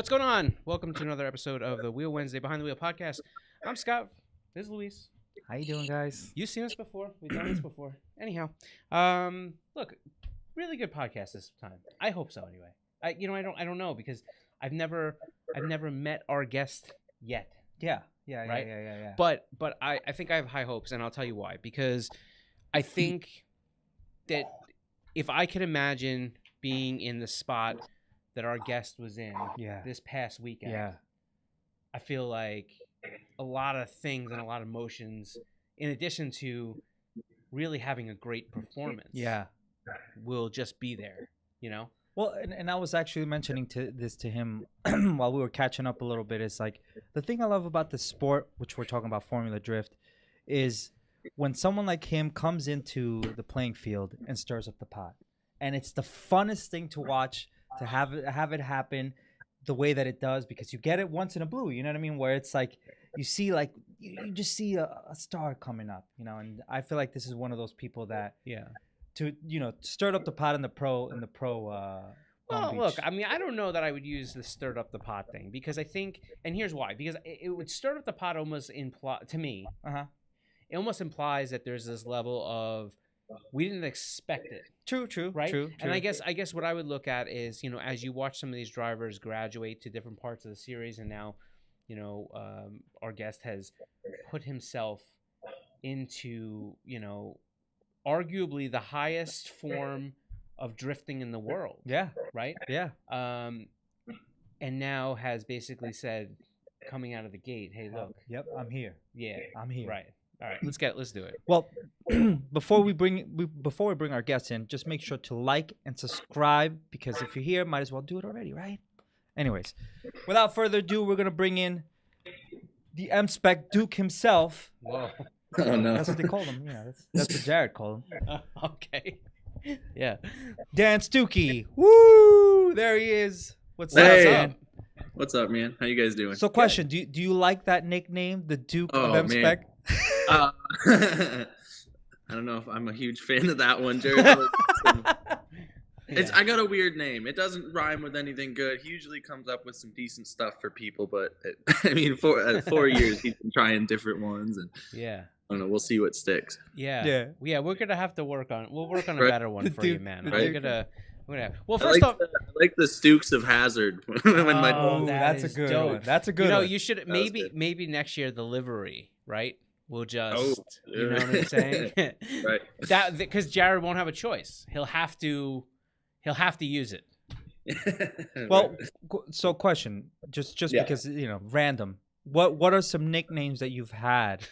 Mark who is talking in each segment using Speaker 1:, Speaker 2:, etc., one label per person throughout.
Speaker 1: What's going on? Welcome to another episode of the Wheel Wednesday Behind the Wheel podcast. I'm Scott. This is Luis.
Speaker 2: How you doing, guys?
Speaker 1: You've seen us before. We've done this before. Anyhow, look, really good podcast this time. I hope so. Anyway, I don't know because I've never met our guest yet.
Speaker 2: Yeah.
Speaker 1: But I think I have high hopes, and I'll tell you why. Because I think that if I could imagine being in the spot that our guest was in this past weekend, I feel like a lot of things and a lot of emotions, in addition to really having a great performance, will just be there, you know?
Speaker 2: Well, and I was actually mentioning this to him while we were catching up a little bit. It's like the thing I love about the sport, which we're talking about Formula Drift, is when someone like him comes into the playing field and stirs up the pot. And it's the funnest thing to watch, to have it happen the way that it does, because you get it once in a blue, you know what I mean? Where it's like you see, like you just see a star coming up, you know. And I feel like this is one of those people that stirred up the pot in the pro.
Speaker 1: Well, look, I mean, I don't know that I would use the stirred up the pot thing, because I think, and here's why, because it would stir up the pot almost imply to me. It almost implies that there's this level of we didn't expect it.
Speaker 2: True.
Speaker 1: Right? True. And I guess what I would look at is, you know, as you watch some of these drivers graduate to different parts of the series, and now, you know, our guest has put himself into, you know, arguably the highest form of drifting in the world.
Speaker 2: Yeah.
Speaker 1: Right?
Speaker 2: Yeah.
Speaker 1: And now has basically said, coming out of the gate, hey, look.
Speaker 2: Yep, I'm here.
Speaker 1: Yeah.
Speaker 2: I'm here.
Speaker 1: Right. All right, let's do it.
Speaker 2: Well, before we bring our guests in, just make sure to like and subscribe, because if you're here, might as well do it already, right? Anyways, without further ado, we're gonna bring in the MSPEK Duke himself.
Speaker 1: Whoa!
Speaker 2: Oh no, that's what they call him. Yeah, that's what Jared called him.
Speaker 1: Okay. Yeah.
Speaker 2: Dan Stuki. Woo! There he is.
Speaker 3: What's up? What's up, man? How you guys doing?
Speaker 2: So, question: Do you like that nickname, the Duke of MSPEK?
Speaker 3: I don't know if I'm a huge fan of that one, Jared. I got a weird name. It doesn't rhyme with anything good. He usually comes up with some decent stuff for people, but for 4 years he's been trying different ones, and I don't know. We'll see what sticks.
Speaker 1: Yeah. We're gonna have to work on. We'll work on a better one for you, man.
Speaker 3: Right?
Speaker 1: Well, first off,
Speaker 3: I like the Stukes of Hazard.
Speaker 2: That's a good one. That's a good one.
Speaker 1: You should maybe next year the livery, right? We'll just, you know what I'm saying?
Speaker 3: Right.
Speaker 1: That because Jared won't have a choice. He'll have to use it.
Speaker 2: Well, so question, just because, you know, random. What are some nicknames that you've had?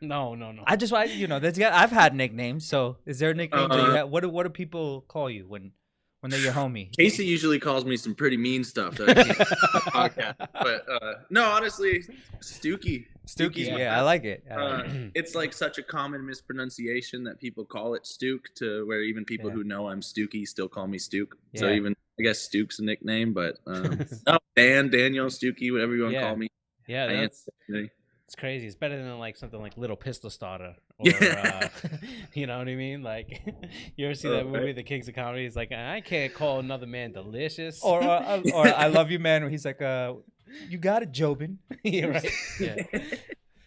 Speaker 1: No.
Speaker 2: I've had nicknames. So is there nicknames that you have? What do people call you when they're your homie?
Speaker 3: Casey usually calls me some pretty mean stuff that I can't podcast. But no, honestly, Stuki.
Speaker 2: I like it.
Speaker 3: It's like such a common mispronunciation that people call it Stuke, to where even people who know I'm Stuki still call me Stuke. Yeah. So even, I guess, Stuke's a nickname, but Daniel, Stuki, whatever you want to call me.
Speaker 1: Yeah, it's crazy. It's better than like something like Little Pistol Starter, or you know what I mean? Like, you ever see that movie, The Kings of Comedy? It's like, I can't call another man delicious,
Speaker 2: or I love you, man. Where he's like, you got it, Jobin.
Speaker 1: Yeah, right. Yeah.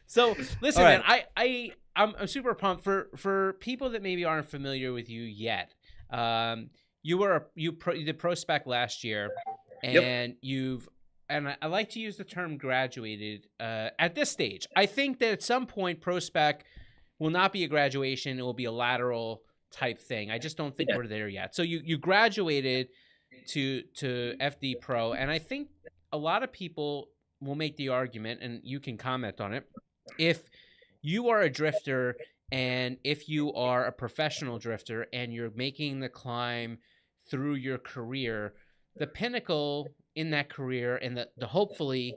Speaker 1: So listen, man, I'm super pumped for people that maybe aren't familiar with you yet. You did Pro Spec last year, and And I like to use the term graduated at this stage. I think that at some point, Pro Spec will not be a graduation. It will be a lateral type thing. I just don't think we're there yet. So you graduated to FD Pro, and I think a lot of people will make the argument, and you can comment on it, if you are a drifter and if you are a professional drifter and you're making the climb through your career, the pinnacle in that career and the hopefully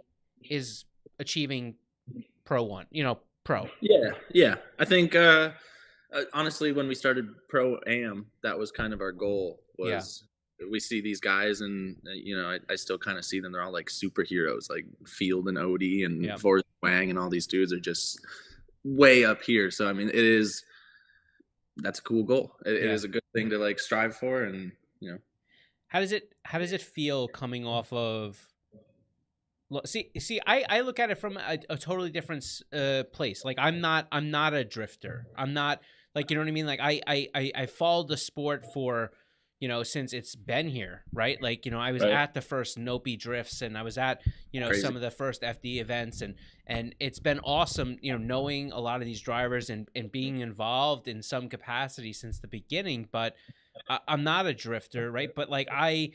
Speaker 1: is achieving pro.
Speaker 3: Yeah. I think honestly, when we started Pro Am, that was kind of our goal. We see these guys, and you know, I still kind of see them. They're all like superheroes, like Field and Odie and Forrest Wang, and all these dudes are just way up here. So I mean, that's a cool goal. It is a good thing to like strive for, and you know.
Speaker 1: How does it feel coming off of I look at it from a totally different place. Like I'm not a drifter. I'm not like, you know what I mean? Like I followed the sport for, you know, since it's been here, right? Like, you know, I was
Speaker 3: Right.
Speaker 1: at the first Nopi drifts, and I was at, you know,
Speaker 3: Crazy.
Speaker 1: some of the first FD events, and it's been awesome, you know, knowing a lot of these drivers and being involved in some capacity since the beginning. But I'm not a drifter, right? But like I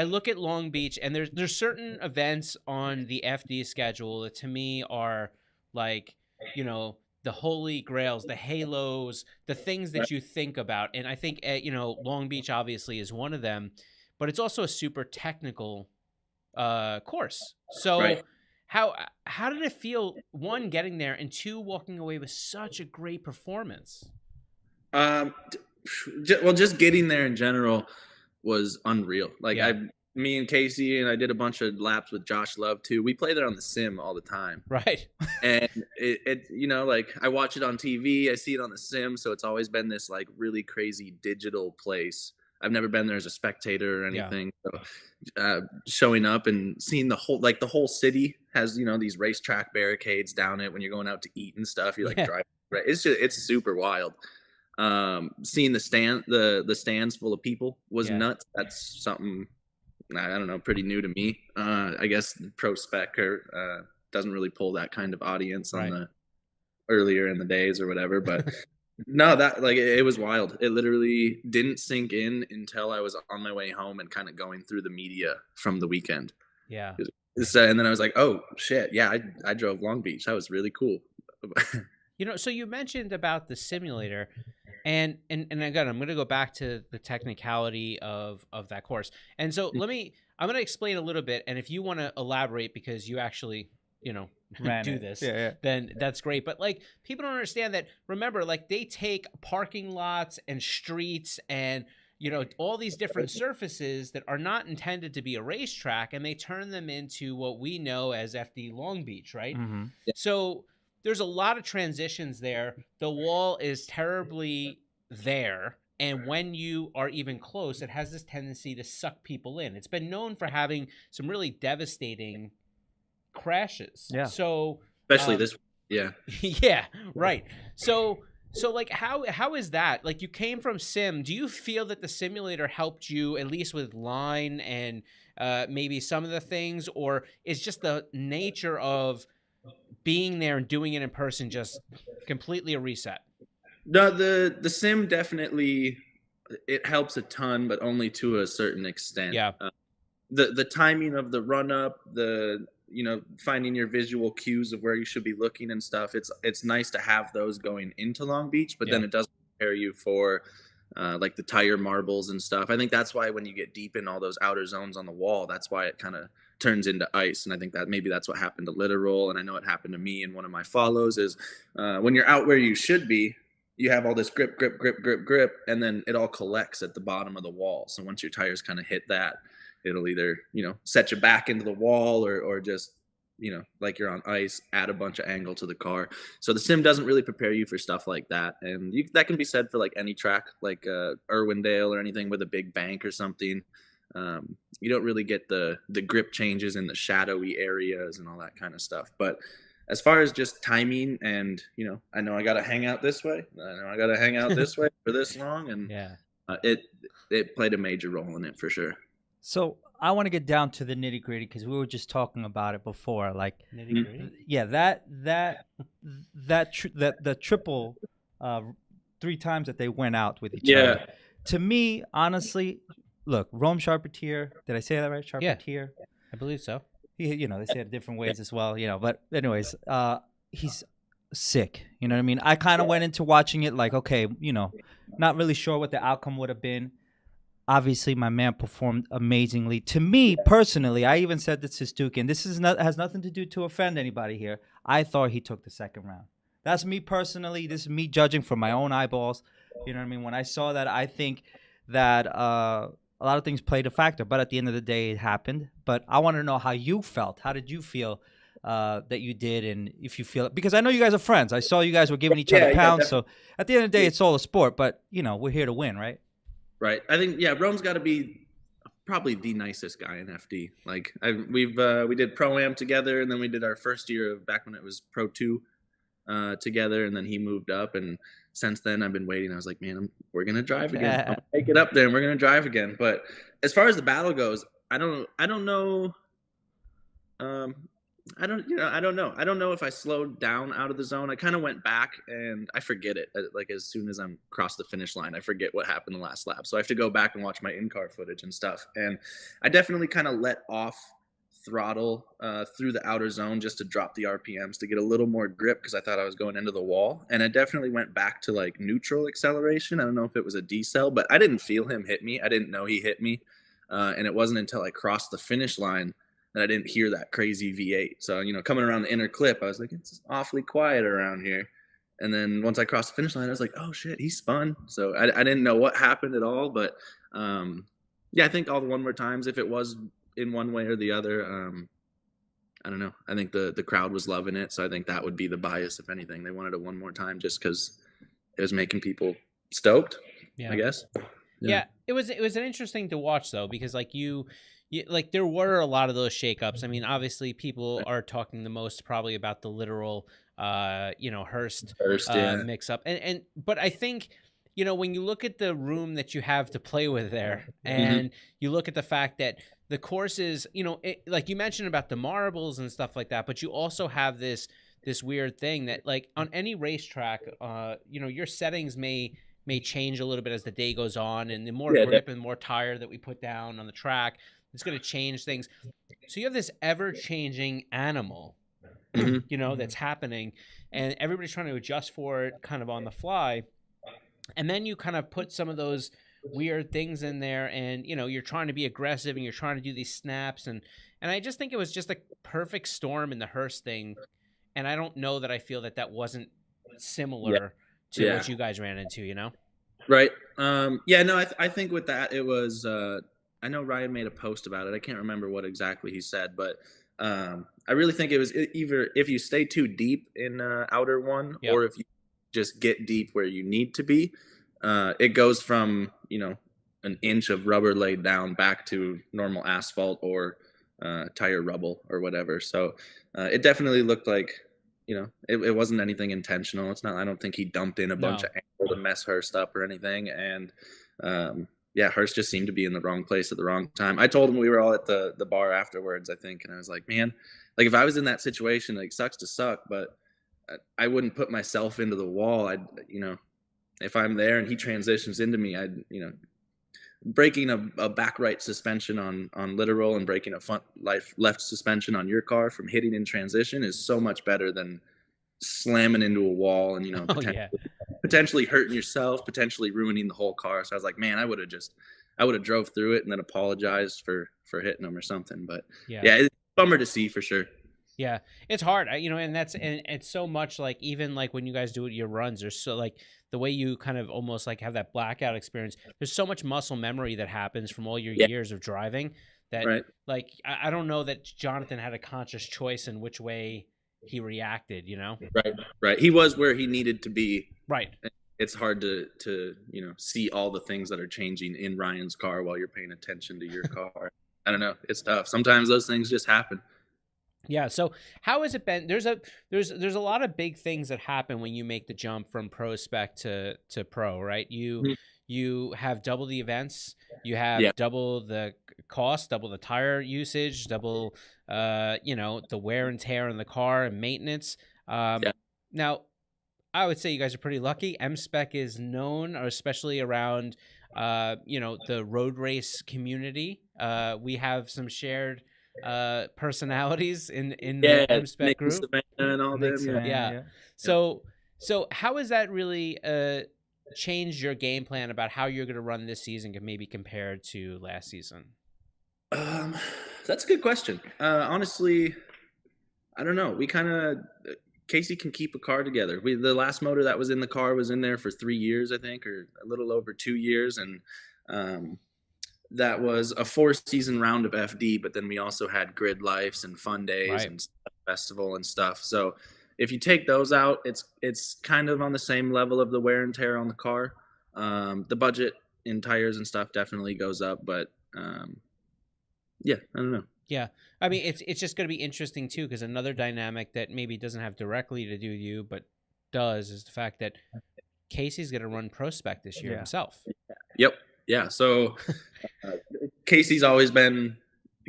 Speaker 1: look at Long Beach, and there's certain events on the FD schedule that to me are like, you know, the holy grails, the halos, the things that you think about. And I think, you know, Long Beach obviously is one of them, but it's also a super technical course. So
Speaker 3: Right.
Speaker 1: how did it feel, one, getting there, and two, walking away with such a great performance?
Speaker 3: Well, just getting there in general was unreal. Like
Speaker 1: Yeah.
Speaker 3: me and Casey, and I did a bunch of laps with Josh Love too. We play there on the sim all the time,
Speaker 1: Right.
Speaker 3: and it you know, like I watch it on TV, I see it on the sim, so it's always been this like really crazy digital place. I've never been there as a spectator or
Speaker 1: Yeah.
Speaker 3: anything. So showing up and seeing the whole city has, you know, these racetrack barricades down it when you're going out to eat and stuff. You're like
Speaker 1: Yeah.
Speaker 3: driving, right? It's super wild. Seeing the stands full of people was
Speaker 1: Yeah.
Speaker 3: nuts. That's something I don't know, pretty new to me. I guess Pro Spec doesn't really pull that kind of audience on
Speaker 1: Right.
Speaker 3: the earlier in the days or whatever. But no, that like it was wild. It literally didn't sink in until I was on my way home and kind of going through the media from the weekend.
Speaker 1: Yeah.
Speaker 3: So, and then I was like, oh shit, yeah, I drove Long Beach. That was really cool.
Speaker 1: You know, so you mentioned about the simulator, and again, I'm going to go back to the technicality of that course. And so I'm going to explain a little bit, and if you want to elaborate because you actually, you know, do this, then that's great. But like, people don't understand that. Remember, like, they take parking lots and streets and, you know, all these different surfaces that are not intended to be a racetrack, and they turn them into what we know as FD Long Beach, right?
Speaker 2: Mm-hmm.
Speaker 3: Yeah.
Speaker 1: So there's a lot of transitions there. The wall is terribly there, and when you are even close, it has this tendency to suck people in. It's been known for having some really devastating crashes.
Speaker 2: Yeah.
Speaker 1: So
Speaker 3: Especially this, yeah.
Speaker 1: yeah, right. So like, how is that? Like, you came from sim. Do you feel that the simulator helped you at least with line and maybe some of the things, or is just the nature of being there and doing it in person just completely a reset?
Speaker 3: No, the sim definitely, it helps a ton, but only to a certain extent.
Speaker 1: Yeah.
Speaker 3: The timing of the run up, the, you know, finding your visual cues of where you should be looking and stuff. It's nice to have those going into Long Beach, but then it doesn't prepare you for like the tire marbles and stuff. I think that's why when you get deep in all those outer zones on the wall, that's why it kind of turns into ice. And I think that maybe that's what happened to Literal, and I know it happened to me in one of my follows, is when you're out where you should be, you have all this grip, and then it all collects at the bottom of the wall. So once your tires kind of hit that, it'll either, you know, set you back into the wall or just, you know, like you're on ice, add a bunch of angle to the car. So the sim doesn't really prepare you for stuff like that. And that can be said for like any track, like Irwindale or anything with a big bank or something. You don't really get the grip changes in the shadowy areas and all that kind of stuff. But as far as just timing and, you know, I know I got to hang out this way. I know I got to hang out this way for this long. And it played a major role in it for sure.
Speaker 2: So I want to get down to the nitty gritty because we were just talking about it before. Like,
Speaker 1: Nitty gritty?
Speaker 2: yeah, the triple 3 times that they went out with each other. To me, honestly, look, Rome Charpentier. Did I say that right? Charpentier.
Speaker 1: Yeah, I believe so.
Speaker 2: You know, they say it different ways as well. You know, but anyways, he's sick. You know what I mean? I kind of went into watching it like, okay, you know, not really sure what the outcome would have been. Obviously, my man performed amazingly. To me, personally, I even said this to Stuki, and this has nothing to do to offend anybody here. I thought he took the second round. That's me personally. This is me judging from my own eyeballs. You know what I mean? When I saw that, I think that a lot of things played a factor. But at the end of the day, it happened. But I want to know how you felt. How did you feel that you did? And if you feel it, because I know you guys are friends. I saw you guys were giving each other pounds. So at the end of the day, it's all a sport. But, you know, we're here to win, right?
Speaker 3: Right. I think, Rome's got to be probably the nicest guy in FD. Like we did Pro-Am together, and then we did our first year of back when it was Pro 2 together, and then he moved up, and since then I've been waiting. I was like, man, we're gonna drive again. I'm gonna make it up there, and we're gonna drive again. But as far as the battle goes, I don't know. I don't know. I don't know if I slowed down out of the zone. I kind of went back and I forget it. Like as soon as I'm across the finish line, I forget what happened the last lap. So I have to go back and watch my in-car footage and stuff. And I definitely kind of let off throttle through the outer zone just to drop the RPMs to get a little more grip because I thought I was going into the wall. And I definitely went back to like neutral acceleration. I don't know if it was a decel, but I didn't feel him hit me. I didn't know he hit me. And it wasn't until I crossed the finish line that I didn't hear that crazy V8. So, coming around the inner clip, I was like, it's awfully quiet around here. And then once I crossed the finish line, I was like, oh shit, he spun. So I didn't know what happened at all. But I think all the one more times, if it was in one way or the other, I don't know. I think the crowd was loving it. So I think that would be the bias, if anything. They wanted it one more time just because it was making people stoked, I guess.
Speaker 1: Yeah. It was an interesting to watch though, because like like there were a lot of those shakeups. I mean, obviously people are talking the most probably about the literal, Hurst mix up. But I think, when you look at the room that you have to play with there and you look at the fact that the courses, like you mentioned about the marbles and stuff like that, but you also have this weird thing that like on any racetrack, your settings may change a little bit as the day goes on, and the more grip and more tire that we put down on the track, it's going to change things. So you have this ever-changing animal, that's happening, and everybody's trying to adjust for it kind of on the fly. And then you kind of put some of those weird things in there, and, you're trying to be aggressive and you're trying to do these snaps. And I just think it was just a perfect storm in the Hurst thing. And I don't know that I feel that wasn't similar to what you guys ran into,
Speaker 3: Right. I think with that, it was, I know Ryan made a post about it. I can't remember what exactly he said, but I really think it was either if you stay too deep in outer one or if you just get deep where you need to be, it goes from, an inch of rubber laid down back to normal asphalt or tire rubble or whatever. So it definitely looked like, it wasn't anything intentional. It's not, I don't think he dumped in a bunch of angle to mess Hurst up or anything. And Hurst just seemed to be in the wrong place at the wrong time. I told him, we were all at the bar afterwards, I think, and I was like, man, like if I was in that situation, like sucks to suck, but I wouldn't put myself into the wall. If I'm there and he transitions into me, breaking a back right suspension on literal and breaking a front left suspension on your car from hitting in transition is so much better than slamming into a wall and potentially hurting yourself, potentially ruining the whole car. So I was like, man, I would have drove through it and then apologized for hitting them or something. But it's a bummer to see for sure.
Speaker 1: Yeah, it's hard, and it's so much like, even like when you guys do your runs, there's so like the way you kind of almost like have that blackout experience. There's so much muscle memory that happens from all your years of driving that like, I don't know that Jonathan had a conscious choice in which way he reacted,
Speaker 3: Right. He was where he needed to be.
Speaker 1: Right.
Speaker 3: It's hard to see all the things that are changing in Ryan's car while you're paying attention to your car. I don't know. It's tough. Sometimes those things just happen.
Speaker 1: Yeah. So how has it been? There's a lot of big things that happen when you make the jump from pro spec to pro, right? You have double the events, you have double the cost, double the tire usage, double, the wear and tear on the car and maintenance. Now, I would say you guys are pretty lucky. MSPEK is known, especially around, the road race community. We have some shared personalities in the MSPEK group.
Speaker 3: And all them,
Speaker 1: So how has that really changed your game plan about how you're going to run this season, maybe compared to last season?
Speaker 3: That's a good question. Honestly, I don't know. We kind of, Casey can keep a car together. The last motor that was in the car was in there for 3 years, I think, or a little over 2 years. And that was a 4-season round of FD, but then we also had grid lives and fun days and festival and stuff. So if you take those out, it's kind of on the same level of the wear and tear on the car. The budget in tires and stuff definitely goes up, but Yeah, I don't know.
Speaker 1: Yeah, I mean it's just going to be interesting too, because another dynamic that maybe doesn't have directly to do with you, but does, is the fact that Casey's going to run Pro Spec this year himself.
Speaker 3: Yep. Yeah. So Casey's always been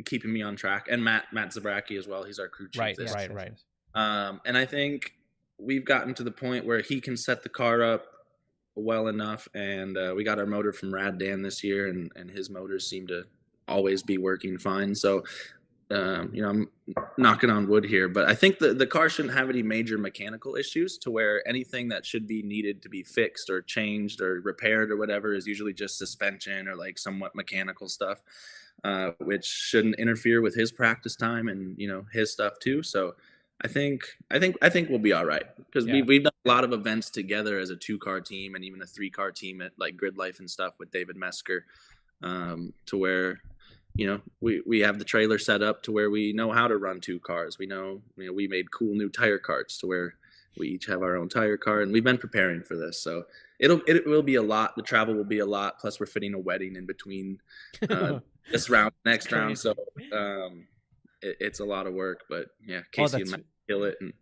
Speaker 3: keeping me on track, and Matt Zabracki as well. He's our crew chief.
Speaker 1: Right.
Speaker 3: And I think we've gotten to the point where he can set the car up well enough, and we got our motor from Rad Dan this year, and his motors seem to always be working fine. So I'm knocking on wood here, but I think the car shouldn't have any major mechanical issues, to where anything that should be needed to be fixed or changed or repaired or whatever is usually just suspension or like somewhat mechanical stuff, which shouldn't interfere with his practice time and his stuff too. So I think we'll be all right, because we've done a lot of events together as a 2-car team and even a 3-car team at like Grid Life and stuff with David Mesker, to where we have the trailer set up to where we know how to run 2 cars. We know we made cool new tire carts to where we each have our own tire cart, and we've been preparing for this. So it will be a lot. The travel will be a lot. Plus we're fitting a wedding in between this round, next round. So it's a lot of work, but yeah, Casey and Matt kill it. And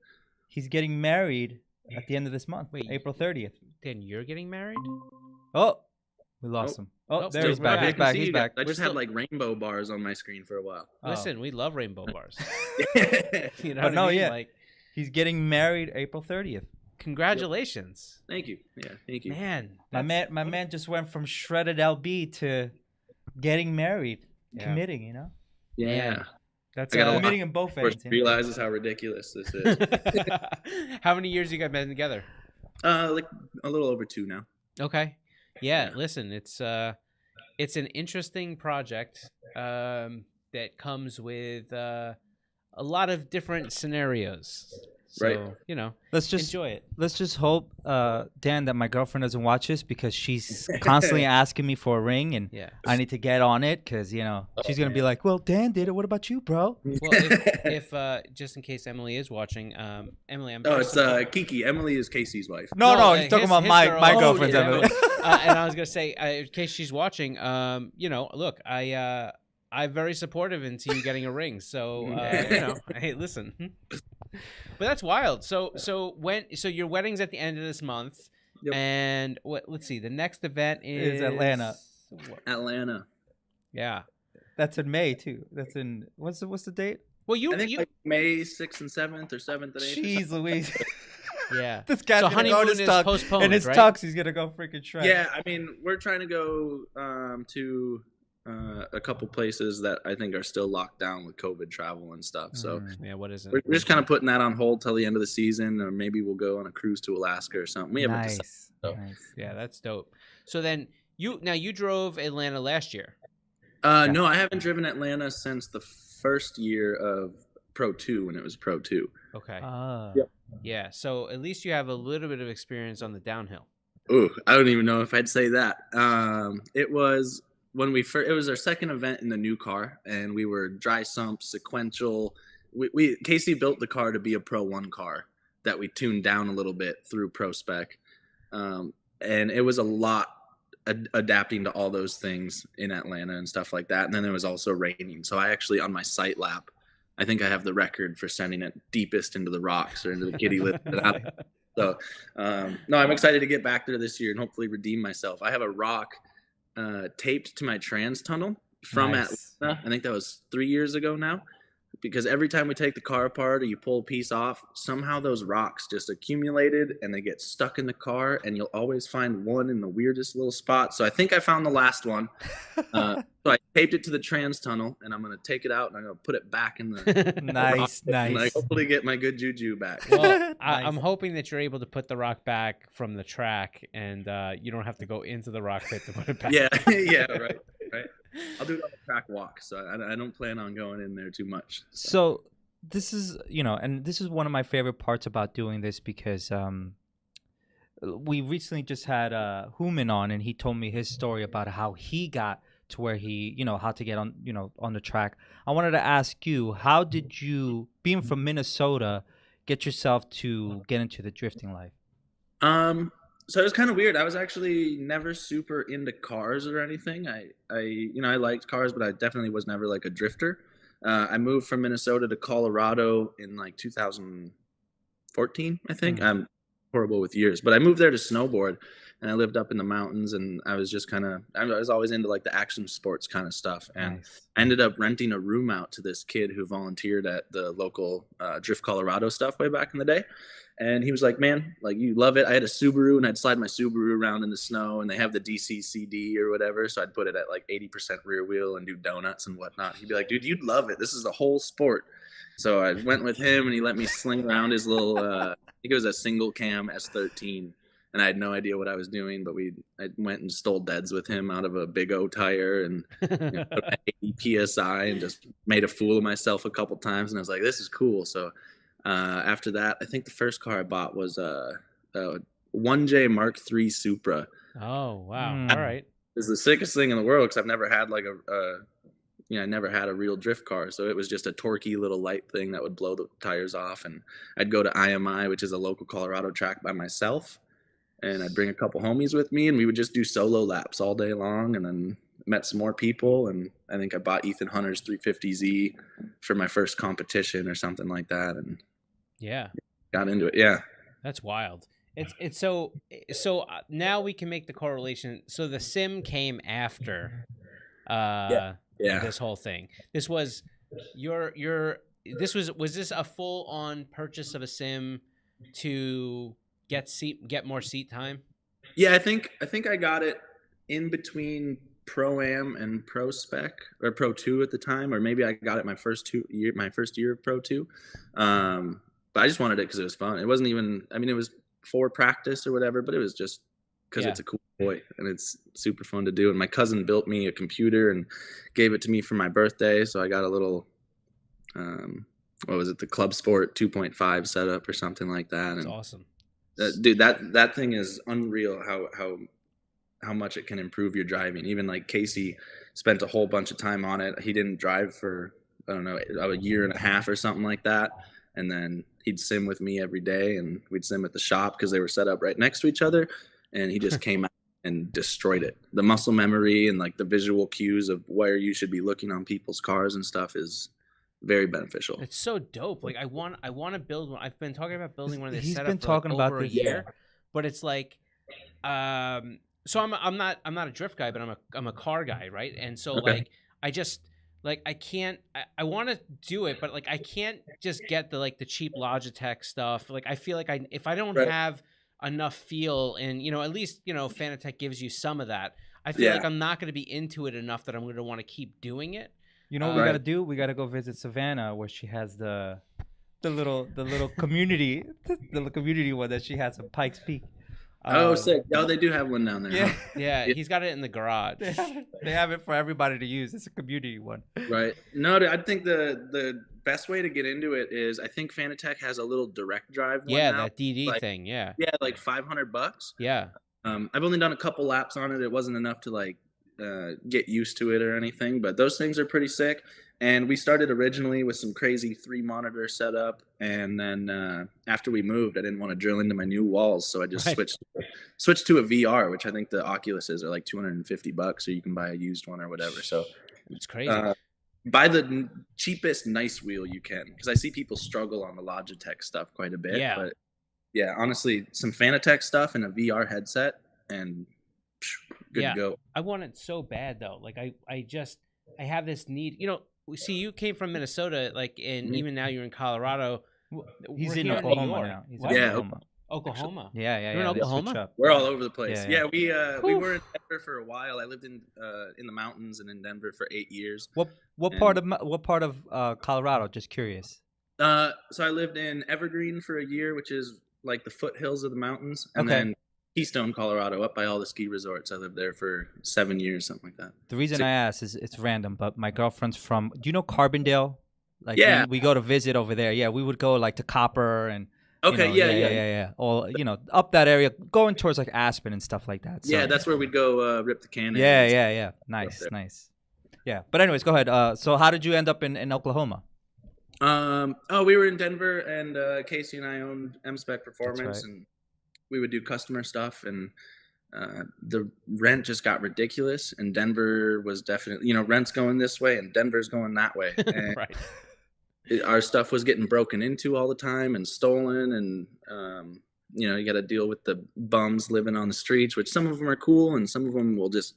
Speaker 2: he's getting married at the end of this month.
Speaker 1: Wait,
Speaker 2: April 30th.
Speaker 1: Dan, you're getting married?
Speaker 2: Oh, we lost him. Oh, there he's back. He's back.
Speaker 3: I just had like rainbow bars on my screen for a while.
Speaker 1: Listen, we love rainbow bars.
Speaker 2: But no, yeah, like, he's getting married April 30th.
Speaker 1: Congratulations.
Speaker 3: Thank you. Yeah, thank you.
Speaker 1: Man,
Speaker 2: my man just went from shredded LB to getting married, committing.
Speaker 3: Yeah.
Speaker 1: That's
Speaker 2: committing in both ends.
Speaker 3: Realizes how ridiculous this is.
Speaker 1: How many years you guys been together?
Speaker 3: Like a little over 2 now.
Speaker 1: Okay. Yeah, listen, it's an interesting project that comes with a lot of different scenarios. So,
Speaker 3: right.
Speaker 2: Let's just
Speaker 1: enjoy it.
Speaker 2: Let's just hope, Dan, that my girlfriend doesn't watch this, because she's constantly asking me for a ring, and I need to get on it, because she's gonna be like, "Well, Dan did it. What about you, bro?"
Speaker 1: Well, if just in case Emily is watching, Emily,
Speaker 3: it's Kiki. Emily is Casey's wife.
Speaker 2: No, he's talking about my girlfriend's Emily.
Speaker 1: And I was gonna say, in case she's watching, look, I'm very supportive into you getting a ring. So hey, listen. But that's wild. So your wedding's at the end of this month, and let's see, the next event is
Speaker 2: Atlanta.
Speaker 3: Atlanta.
Speaker 1: Yeah,
Speaker 2: that's in May too. That's in what's the date?
Speaker 1: Well,
Speaker 3: I think like May 6th and 7th or 7th and 8th.
Speaker 2: Jeez Louise.
Speaker 1: Yeah,
Speaker 2: this guy's
Speaker 1: so
Speaker 2: gonna go to
Speaker 1: is postponed,
Speaker 2: and his
Speaker 1: right?
Speaker 2: tux, he's gonna go freaking shred.
Speaker 3: Yeah, I mean, we're trying to go to a couple places that I think are still locked down with COVID travel and stuff. So
Speaker 1: what is it?
Speaker 3: We're just kind of putting that on hold till the end of the season, or maybe we'll go on a cruise to Alaska or something. We haven't decided. So.
Speaker 2: Nice.
Speaker 1: Yeah, that's dope. So then you drove Atlanta last year.
Speaker 3: No, I haven't driven Atlanta since the first year of Pro 2, when it was Pro 2.
Speaker 1: Okay.
Speaker 3: Yeah.
Speaker 1: So at least you have a little bit of experience on the downhill.
Speaker 3: Ooh, I don't even know if I'd say that. It was when it was our second event in the new car, and we were dry sump, sequential. Casey built the car to be a Pro 1 car that we tuned down a little bit through Pro Spec. And it was a lot adapting to all those things in Atlanta and stuff like that. And then it was also raining. So I actually, on my sight lap, I think I have the record for sending it deepest into the rocks or into the kitty lift. So, no, I'm excited to get back there this year and hopefully redeem myself. I have a rock taped to my trans tunnel from Atlanta. I think that was 3 years ago now, because every time we take the car apart or you pull a piece off, somehow those rocks just accumulated and they get stuck in the car, and you'll always find one in the weirdest little spot. So I think I found the last one. So I taped it to the trans tunnel, and I'm going to take it out and I'm going to put it back in the
Speaker 2: nice.
Speaker 3: And I hopefully get my good juju back.
Speaker 1: Well, I'm hoping that you're able to put the rock back from the track, and you don't have to go into the rock pit to put it back.
Speaker 3: Yeah, right. I'll do it on the track walk, so I don't plan on going in there too much.
Speaker 2: So this is, and this is one of my favorite parts about doing this, because we recently just had Human on, and he told me his story about how he got to where he, how to get on, on the track. I wanted to ask you, how did you, being from Minnesota, get yourself to get into the drifting life?
Speaker 3: So it was kind of weird. I was actually never super into cars or anything. I liked cars, but I definitely was never like a drifter. I moved from Minnesota to Colorado in like 2014, I think. I'm horrible with years, but I moved there to snowboard, and I lived up in the mountains, and I was just I was always into like the action sports kind of stuff. And
Speaker 2: Nice.
Speaker 3: I ended up renting a room out to this kid who volunteered at the local Drift Colorado stuff way back in the day. And he was like, man, like, you love it. I had a Subaru, and I'd slide my Subaru around in the snow, and they have the DCCD or whatever. So I'd put it at like 80% rear wheel and do donuts and whatnot. He'd be like, dude, you'd love it. This is the whole sport. So I went with him, and he let me sling around his little, I think it was a single cam S13. And I had no idea what I was doing, but I went and stole deads with him out of a Big O tire and put 80 PSI and just made a fool of myself a couple times. And I was like, this is cool. So after that, I think the first car I bought was a 1J Mark III Supra.
Speaker 1: Oh, wow. All right.
Speaker 3: It's the sickest thing in the world because I've never had like I never had a real drift car. So it was just a torquey little light thing that would blow the tires off. And I'd go to IMI, which is a local Colorado track, by myself. And I'd bring a couple homies with me, and we would just do solo laps all day long, and then met some more people. And I think I bought Ethan Hunter's 350Z for my first competition or something like that. And
Speaker 1: yeah,
Speaker 3: got into it. Yeah.
Speaker 1: That's wild. It's so now we can make the correlation. So the sim came after this whole thing. This was was this a full on purchase of a sim to get more seat time?
Speaker 3: Yeah, I think I got it in between Pro-Am and Pro Spec, or Pro 2 at the time, or maybe I got it my first year of Pro 2. But I just wanted it because it was fun. It wasn't even, I mean, it was for practice or whatever, but it was just because it's a cool toy and it's super fun to do. And my cousin built me a computer and gave it to me for my birthday, so I got a little what was it, the Club Sport 2.5 setup or something like that.
Speaker 1: That's
Speaker 3: and
Speaker 1: awesome.
Speaker 3: Dude, that thing is unreal how much it can improve your driving. Even like Casey spent a whole bunch of time on it. He didn't drive for, I don't know, a year and a half or something like that. And then he'd sim with me every day, and we'd sim at the shop because they were set up right next to each other. And he just came out and destroyed it. The muscle memory and like the visual cues of where you should be looking on people's cars and stuff is very beneficial.
Speaker 1: It's so dope. Like I want to build one. I've been talking about building one of these.
Speaker 2: He's
Speaker 1: setup
Speaker 2: been
Speaker 1: for
Speaker 2: talking
Speaker 1: like
Speaker 2: about
Speaker 1: over
Speaker 2: this
Speaker 1: a year, but it's like, so I'm not a drift guy, but I'm a car guy, right? And so like I just like I can't. I want to do it, but like I can't just get the cheap Logitech stuff. Like I feel like if I don't have enough feel, and at least Fanatec gives you some of that. I feel like I'm not going to be into it enough that I'm going to want to keep doing it.
Speaker 2: You know what we gotta do? We gotta go visit Savannah, where she has the little community, the little community one that she has in Pikes Peak.
Speaker 3: Sick! Oh, they do have one down there.
Speaker 1: Yeah,
Speaker 3: huh?
Speaker 1: yeah. He's got it in the garage.
Speaker 2: They have it for everybody to use. It's a community one.
Speaker 3: Right. No, I think the best way to get into it is, I think Fanatec has a little direct drive one now.
Speaker 1: That DD thing. Yeah.
Speaker 3: Yeah, like $500.
Speaker 1: Yeah.
Speaker 3: I've only done a couple laps on it. It wasn't enough to get used to it or anything, but those things are pretty sick. And we started originally with some crazy 3-monitor setup, and then after we moved, I didn't want to drill into my new walls, so I just switched to a VR, which I think the Oculuses are like $250, or you can buy a used one or whatever. So
Speaker 1: it's crazy.
Speaker 3: Buy the cheapest nice wheel you can, because I see people struggle on the Logitech stuff quite a bit.
Speaker 1: Yeah.
Speaker 3: But yeah, honestly, some Fanatec stuff and a VR headset, and good to go.
Speaker 1: I want it so bad though. Like I have this need. See, you came from Minnesota, and even now you're in Colorado.
Speaker 2: He's in Oklahoma now. He's in
Speaker 1: Oklahoma.
Speaker 2: Yeah.
Speaker 1: You're in Oklahoma?
Speaker 3: We're all over the place.
Speaker 2: Yeah.
Speaker 3: We were in Denver for a while. I lived in the mountains and in Denver for 8 years.
Speaker 2: What part of Colorado? Just curious.
Speaker 3: So I lived in Evergreen for a year, which is like the foothills of the mountains, and then Keystone, Colorado, up by all the ski resorts. I lived there for 7 years, something like that.
Speaker 2: The reason I asked is it's random, but my girlfriend's from. Do you know Carbondale? We go to visit over there. Yeah, we would go to Copper and. Yeah. All up that area, going towards Aspen and stuff like that. So.
Speaker 3: Yeah, that's where we'd go rip the cannon.
Speaker 2: Yeah. Nice. Yeah, but anyways, go ahead. So how did you end up in Oklahoma?
Speaker 3: We were in Denver, and Casey and I owned MSPEK Performance, and we would do customer stuff, and the rent just got ridiculous. And Denver was definitely, rent's going this way and Denver's going that way. And
Speaker 1: Right.
Speaker 3: our stuff was getting broken into all the time and stolen. And, you got to deal with the bums living on the streets, which some of them are cool. And some of them will just,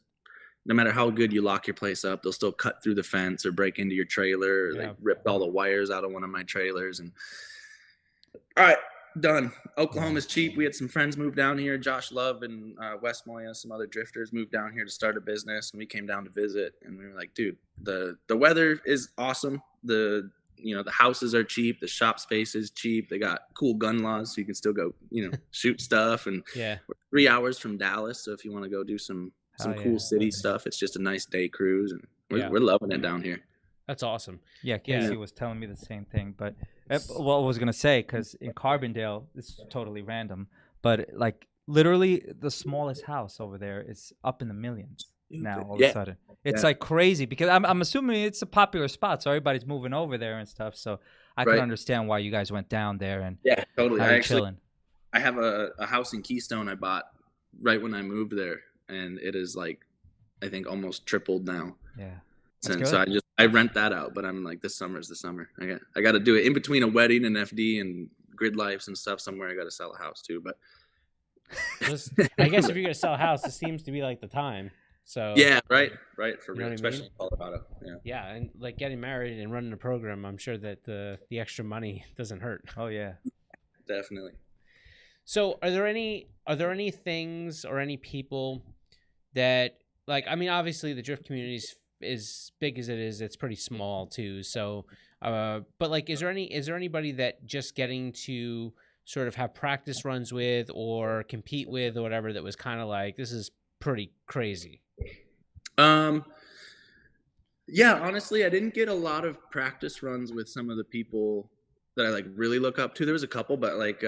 Speaker 3: no matter how good you lock your place up, they'll still cut through the fence or break into your trailer. Or they ripped all the wires out of one of my trailers. And all right, done. Oklahoma's cheap. We had some friends move down here. Josh Love and Wes Moya, some other drifters moved down here to start a business, and we came down to visit. And we were like, dude, the weather is awesome. The houses are cheap. The shop space is cheap. They got cool gun laws, so you can still go, shoot stuff. And we're 3 hours from Dallas, so if you want to go do some cool city stuff, it's just a nice day cruise, and we're loving it down here.
Speaker 1: That's awesome.
Speaker 2: Yeah, Casey was telling me the same thing. But what I was going to say, because in Carbondale, this is totally random, but like literally the smallest house over there is up in the millions now all of a sudden. It's like crazy, because I'm assuming it's a popular spot, so everybody's moving over there and stuff. So I can understand why you guys went down there. And
Speaker 3: totally.
Speaker 2: I
Speaker 3: have a house in Keystone I bought right when I moved there, and it is like, I think almost tripled now.
Speaker 2: Yeah.
Speaker 3: So I rent that out, but I'm like, this summer is the summer. I got to do it in between a wedding and FD and grid lives and stuff. Somewhere I got to sell a house too. But
Speaker 1: I guess if you're gonna sell a house, it seems to be like the time. So
Speaker 3: right for real, especially in Colorado.
Speaker 1: Yeah, and like getting married and running a program, I'm sure that the extra money doesn't hurt.
Speaker 2: Oh yeah,
Speaker 3: definitely.
Speaker 1: So are there any things or any people that, like, I mean, obviously the drift community's as big as it is, it's pretty small too. So, but like, is there anybody that just getting to sort of have practice runs with or compete with or whatever that was kind of like, this is pretty crazy?
Speaker 3: Yeah, honestly, I didn't get a lot of practice runs with some of the people that I like really look up to. There was a couple, but like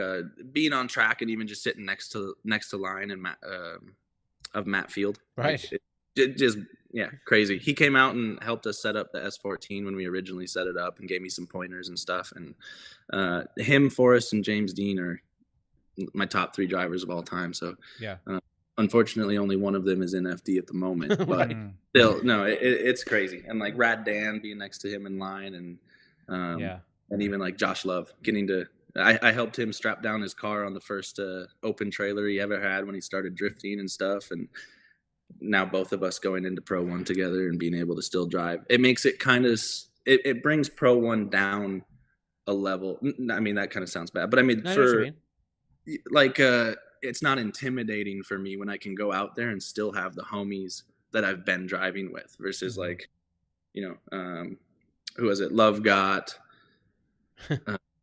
Speaker 3: being on track and even just sitting next to line and of Matt Field,
Speaker 1: right?
Speaker 3: It just crazy. He came out and helped us set up the S14 when we originally set it up and gave me some pointers and stuff. And him, Forrest, and James Dean are my top 3 drivers of all time. So unfortunately, only one of them is in FD at the moment. But still, no, it's crazy. And like Rad Dan being next to him in line, and even like Josh Love getting to. I helped him strap down his car on the first open trailer he ever had when he started drifting and stuff. And now both of us going into Pro 1 together and being able to still drive, it makes it kind of, it brings Pro 1 down a level. I mean, that kind of sounds bad, but I mean, it's not intimidating for me when I can go out there and still have the homies that I've been driving with versus like, who was it? Love got,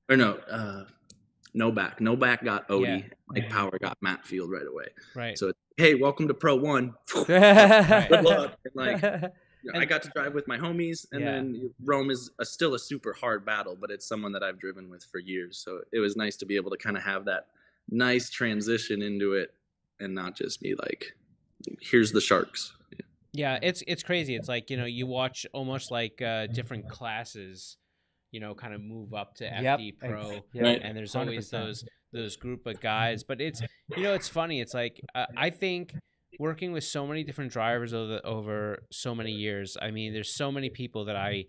Speaker 3: No Back got Odie. Mike Power got Matt Field right away.
Speaker 1: Right.
Speaker 3: So, hey, welcome to Pro 1. Good luck. And like, I got to drive with my homies, and then Rome is still a super hard battle, but it's someone that I've driven with for years. So it was nice to be able to kind of have that nice transition into it and not just be like, here's the sharks.
Speaker 1: Yeah, it's crazy. It's like, you watch almost like different classes, kind of move up to FD Pro, and there's always 100%. those group of guys. But it's, it's funny. It's like, I think working with so many different drivers over so many years, I mean, there's so many people that I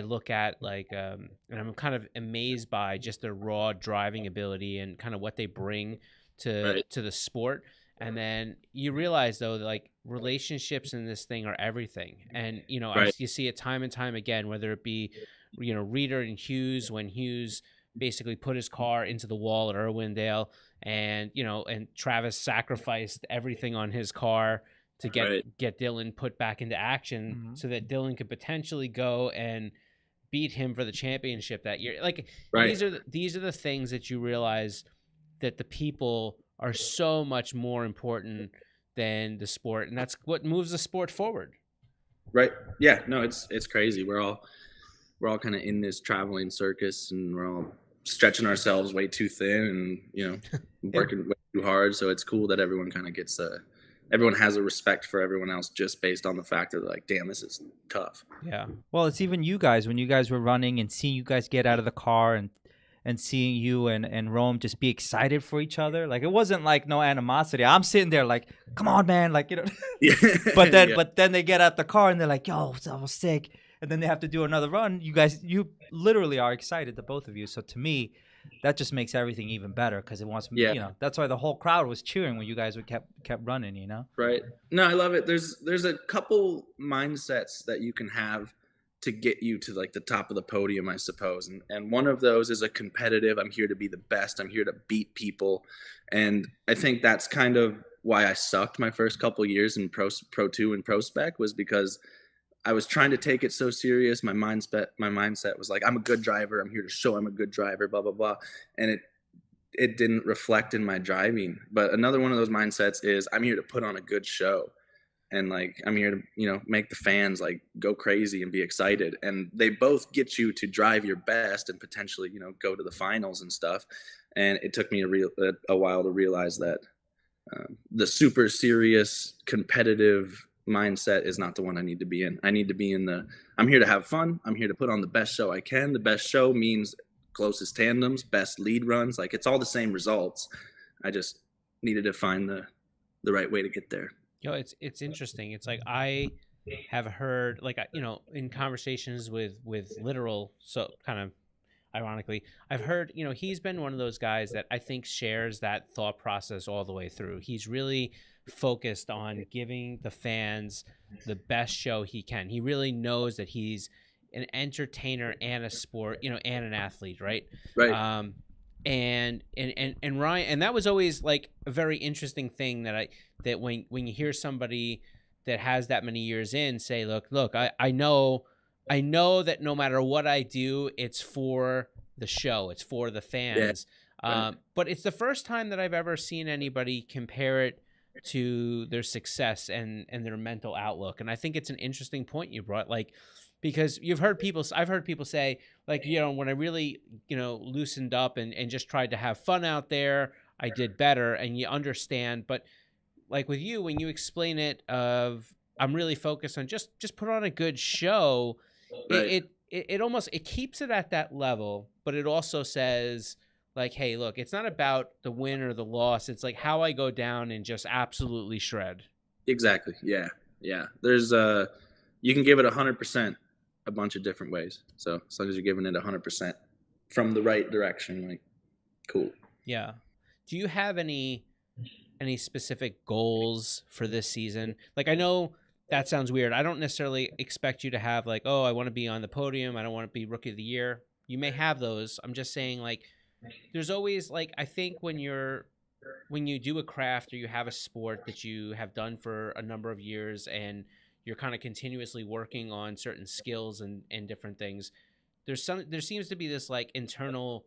Speaker 1: look at, like, and I'm kind of amazed by just their raw driving ability and kind of what they bring to the sport. And then you realize, though, that, like, relationships in this thing are everything. And, you see it time and time again, whether it be, Reeder and Hughes, when Hughes basically put his car into the wall at Irwindale, and, and Travis sacrificed everything on his car to get Dylan put back into action, so that Dylan could potentially go and beat him for the championship that year. Like, these are the things that you realize, that the people are so much more important than the sport, and that's what moves the sport forward.
Speaker 3: Right. Yeah. No, it's crazy. We're all kind of in this traveling circus, and we're all stretching ourselves way too thin, and working way too hard. So it's cool that everyone kind of gets everyone has a respect for everyone else just based on the fact that, like, damn, this is tough.
Speaker 1: Yeah.
Speaker 2: Well, it's even you guys, when you guys were running and seeing you guys get out of the car and and seeing you and Rome just be excited for each other. Like, it wasn't like no animosity. I'm sitting there like, come on, man. Like, you know,
Speaker 3: Yeah.
Speaker 2: but then they get out the car and they're like, yo, that was sick. And then they have to do another run. You literally are excited, the both of you. So to me, that just makes everything even better because it wants, you know, that's why the whole crowd was cheering when you guys kept running, you know?
Speaker 3: Right. No, I love it. There's a couple mindsets that you can have to get you to like the top of the podium, I suppose. And one of those is a competitive, I'm here to be the best. I'm here to beat people. And I think that's kind of why I sucked my first couple years in Pro 2 and Pro Spec, was because I was trying to take it so serious. My mindset was like, I'm a good driver. I'm here to show I'm a good driver, blah, blah, blah. And it didn't reflect in my driving. But another one of those mindsets is I'm here to put on a good show. And like, I'm here to, you know, make the fans like go crazy and be excited. And they both get you to drive your best and potentially, you know, go to the finals and stuff. And it took me a while to realize that the super serious competitive mindset is not the one I need to be in. I need to be in I'm here to have fun. I'm here to put on the best show I can. The best show means closest tandems, best lead runs. Like, it's all the same results. I just needed to find the right way to get there.
Speaker 1: You know, it's interesting. It's like I have heard, like, you know, in conversations with Literal, so kind of ironically, I've heard, you know, he's been one of those guys that I think shares that thought process all the way through. He's really focused on giving the fans the best show he can. He really knows that he's an entertainer and a sport, you know, and an athlete, right?
Speaker 3: Right.
Speaker 1: And Ryan, and that was always like a very interesting thing that when you hear somebody that has that many years in say, look, I know that no matter what I do, it's for the show, it's for the fans. Yeah. Right. But it's the first time that I've ever seen anybody compare it to their success and their mental outlook. And I think it's an interesting point you brought, like, because I've heard people say, like, you know, when I really, you know, loosened up and just tried to have fun out there, I did better, and you understand. But like with you, when you explain it of, I'm really focused on just put on a good show, right. It almost, it keeps it at that level, but it also says, like, hey, look, it's not about the win or the loss. It's like how I go down and just absolutely shred.
Speaker 3: Exactly. Yeah. Yeah. There's you can give it 100% a bunch of different ways. So as long as you're giving it 100% from the right direction, like, cool.
Speaker 1: Yeah. Do you have any specific goals for this season? Like, I know that sounds weird. I don't necessarily expect you to have like, oh, I want to be on the podium. I don't want to be Rookie of the Year. You may have those. I'm just saying, like, there's always, like, I think when you do a craft or you have a sport that you have done for a number of years and you're kind of continuously working on certain skills and different things, there seems to be this like internal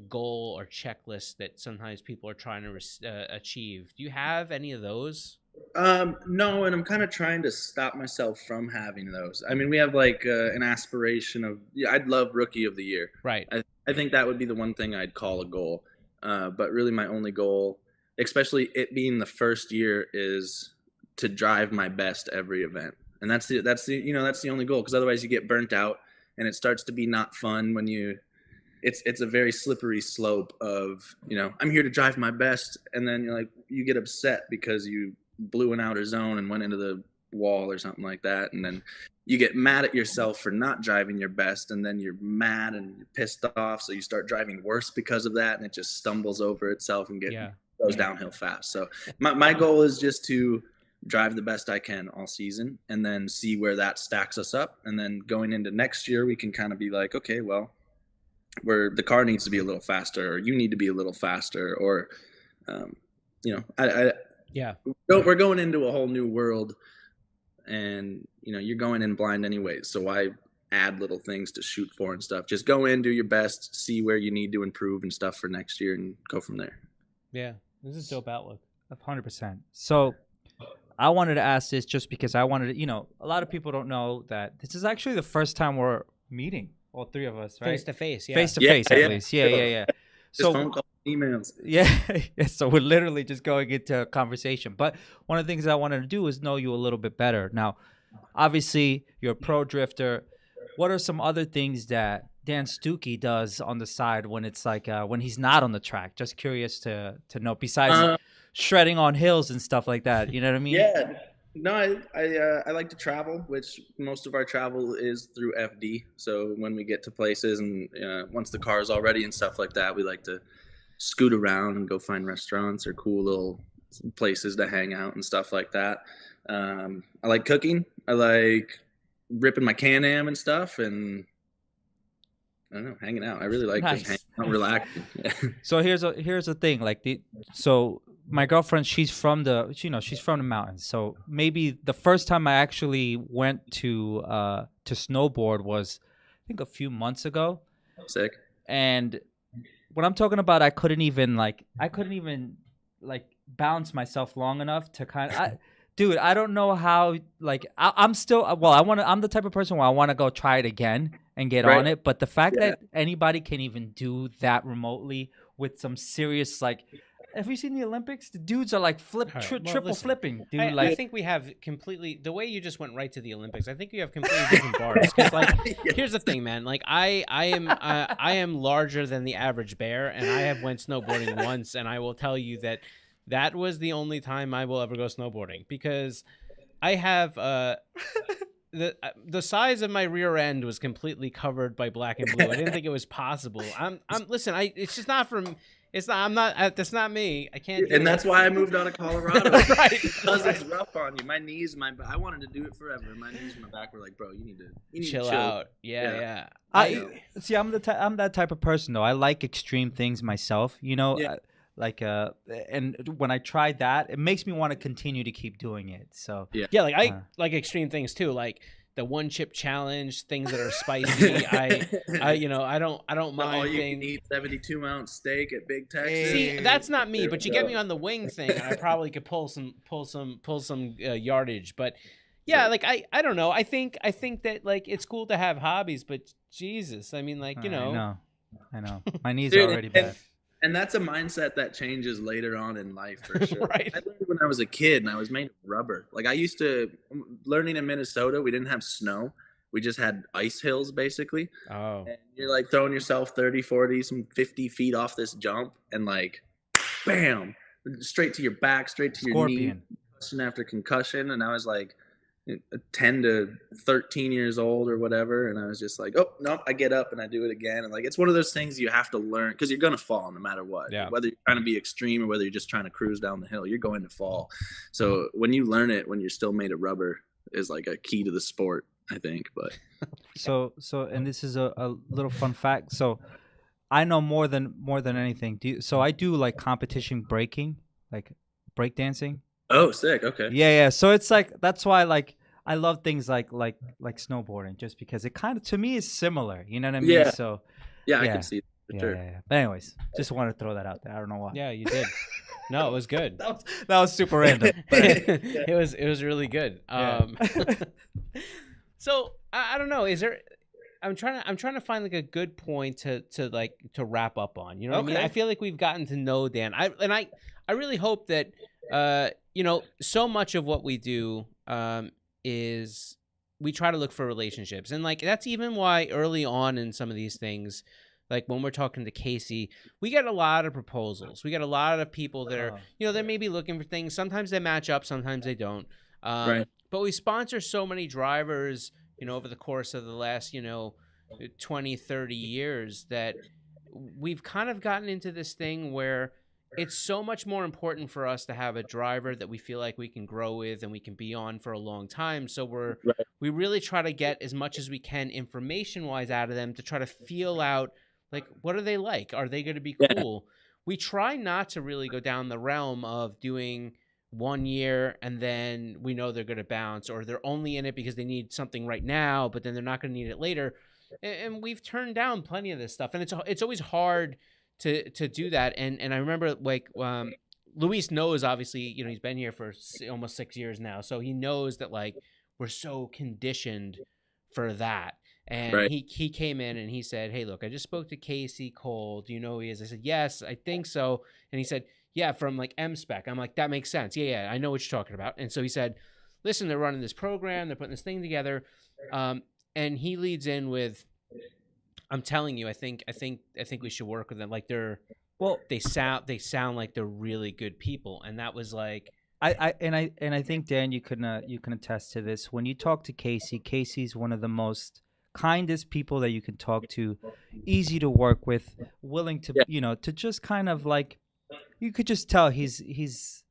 Speaker 1: goal or checklist that sometimes people are trying to achieve. Do you have any of those?
Speaker 3: No, and I'm kind of trying to stop myself from having those. I mean, we have like an aspiration of, I'd love Rookie of the Year.
Speaker 1: Right.
Speaker 3: I think that would be the one thing I'd call a goal. But really my only goal, especially it being the first year, is to drive my best every event. And that's the only goal, because otherwise you get burnt out and it starts to be not fun when it's a very slippery slope of, you know, I'm here to drive my best, and then you get upset because you blew an outer zone and went into the wall or something like that, and then you get mad at yourself for not driving your best, and then you're mad and you're pissed off, so you start driving worse because of that, and it just stumbles over itself and goes downhill fast. So my goal is just to drive the best I can all season and then see where that stacks us up, and then going into next year we can kind of be like, okay, well, where the car needs to be a little faster, or you need to be a little faster, or we're going into a whole new world, and you're going in blind anyways, so why add little things to shoot for and stuff? Just go in, do your best, see where you need to improve and stuff for next year, and go from there.
Speaker 1: Yeah, this is a dope outlook.
Speaker 2: 100%. So I wanted to ask this just because I wanted to, a lot of people don't know that this is actually the first time we're meeting, all three of us, right?
Speaker 1: Face to face, yeah.
Speaker 2: Face to face, at least. Yeah.
Speaker 3: Just phone calls, emails.
Speaker 2: Yeah. So we're literally just going into a conversation. But one of the things I wanted to do is know you a little bit better. Now, obviously, you're a pro drifter. what are some other things that Dan Stuki does on the side when it's like when he's not on the track? Just curious to know. Besides shredding on hills and stuff like that, you know what I mean?
Speaker 3: Yeah. No, I like to travel, which most of our travel is through FD. So when we get to places and once the car is all ready and stuff like that, we like to scoot around and go find restaurants or cool little places to hang out and stuff like that. I like cooking. I like ripping my Can-Am and stuff, and I don't know, hanging out. I really like just hanging out, relaxing.
Speaker 2: So here's a thing. Like so my girlfriend, she's from the mountains. So maybe the first time I actually went to snowboard was, I think, a few months ago.
Speaker 3: Sick.
Speaker 2: And when I'm talking about, I couldn't even balance myself long enough to kind of. Dude, I don't know how. Like, I'm still. Well, I'm the type of person where I want to go try it again and get on it. But the fact that anybody can even do that remotely with some serious, like, have you seen the Olympics? The dudes are like triple flipping, dude.
Speaker 1: I think we have completely, the way you just went right to the Olympics, I think you have completely different bars. Because, like, here's the thing, man. Like, I am larger than the average bear, and I have went snowboarding once, and I will tell you that was the only time I will ever go snowboarding, because I have the size of my rear end was completely covered by black and blue. I didn't think it was possible. Listen, it's just not from. It's not. I'm not. That's not me. I can't.
Speaker 3: And that's why I moved out of Colorado. Right. Because it's rough on you. My knees, I wanted to do it forever. My knees and my back were like, bro, you need to chill
Speaker 1: out. Yeah.
Speaker 2: I'm that type of person though. I like extreme things myself. You know. Yeah. And when I tried that, it makes me want to continue to keep doing it. So
Speaker 1: yeah, like I like extreme things too, like the one chip challenge, things that are spicy. I don't mind.
Speaker 3: All you can eat 72-ounce steak at Big Texas.
Speaker 1: See, that's not me, but you get me on the wing thing, and I probably could pull some yardage. But yeah, like I don't know. I think that, like, it's cool to have hobbies, but Jesus, I mean, like,
Speaker 2: I know. My knees are already bad.
Speaker 3: And that's a mindset that changes later on in life, for sure.
Speaker 1: Right.
Speaker 3: I learned when I was a kid, and I was made of rubber. Like, I used to, learning in Minnesota, we didn't have snow. We just had ice hills, basically.
Speaker 1: Oh. And
Speaker 3: you're, like, throwing yourself 30, 40, some 50 feet off this jump, and, like, bam, straight to your back, straight to your knee. Concussion after concussion. And I was, like, 10 to 13 years old or whatever, and I was just like, oh no, I get up and I do it again. And like, it's one of those things you have to learn, because you're gonna fall no matter what. Whether you're trying to be extreme or whether you're just trying to cruise down the hill, you're going to fall. So when you learn it when you're still made of rubber is like a key to the sport, I think. But
Speaker 2: so and this is a little fun fact. So I know more than anything. So I do like competition breaking, like breakdancing.
Speaker 3: Oh, sick. Okay.
Speaker 2: Yeah. So it's like, that's why, like, I love things like snowboarding, just because it kind of, to me, is similar. You know what I mean?
Speaker 3: Yeah.
Speaker 2: So
Speaker 3: yeah, I can see that for sure.
Speaker 2: Yeah. But anyways, just wanted to throw that out there. I don't know why.
Speaker 1: Yeah, you did. No, it was good.
Speaker 2: that was super random. But
Speaker 1: it was really good.
Speaker 2: Yeah.
Speaker 1: So I don't know. Is there? I'm trying to find like a good point to wrap up on. You know what I mean? I feel like we've gotten to know Dan. I really hope that so much of what we do is we try to look for relationships. And like, that's even why early on in some of these things, like when we're talking to Casey, we get a lot of proposals. We get a lot of people that are, they may be looking for things. Sometimes they match up, sometimes they don't.
Speaker 3: Right.
Speaker 1: But we sponsor so many drivers, over the course of the last, 20, 30 years, that we've kind of gotten into this thing where it's so much more important for us to have a driver that we feel like we can grow with and we can be on for a long time. So we really try to get as much as we can information-wise out of them to try to feel out, like, what are they like? Are they going to be cool? Yeah. We try not to really go down the realm of doing 1 year and then we know they're going to bounce, or they're only in it because they need something right now, but then they're not going to need it later. And we've turned down plenty of this stuff. And it's always hard to do that. And I remember, like, Luis knows, obviously, he's been here for almost 6 years now. So he knows that, like, we're so conditioned for that. And he came in and he said, hey, look, I just spoke to Casey Cole. Do you know who he is? I said, yes, I think so. And he said, yeah, from like MSPEK. I'm like, that makes sense. Yeah, I know what you're talking about. And so he said, listen, they're running this program. They're putting this thing together. and he leads in with, I'm telling you, I think we should work with them. Like they sound like they're really good people, and that was like,
Speaker 2: I think, Dan, you can attest to this. When you talk to Casey, Casey's one of the most kindest people that you can talk to, easy to work with, willing to to just kind of like, you could just tell he's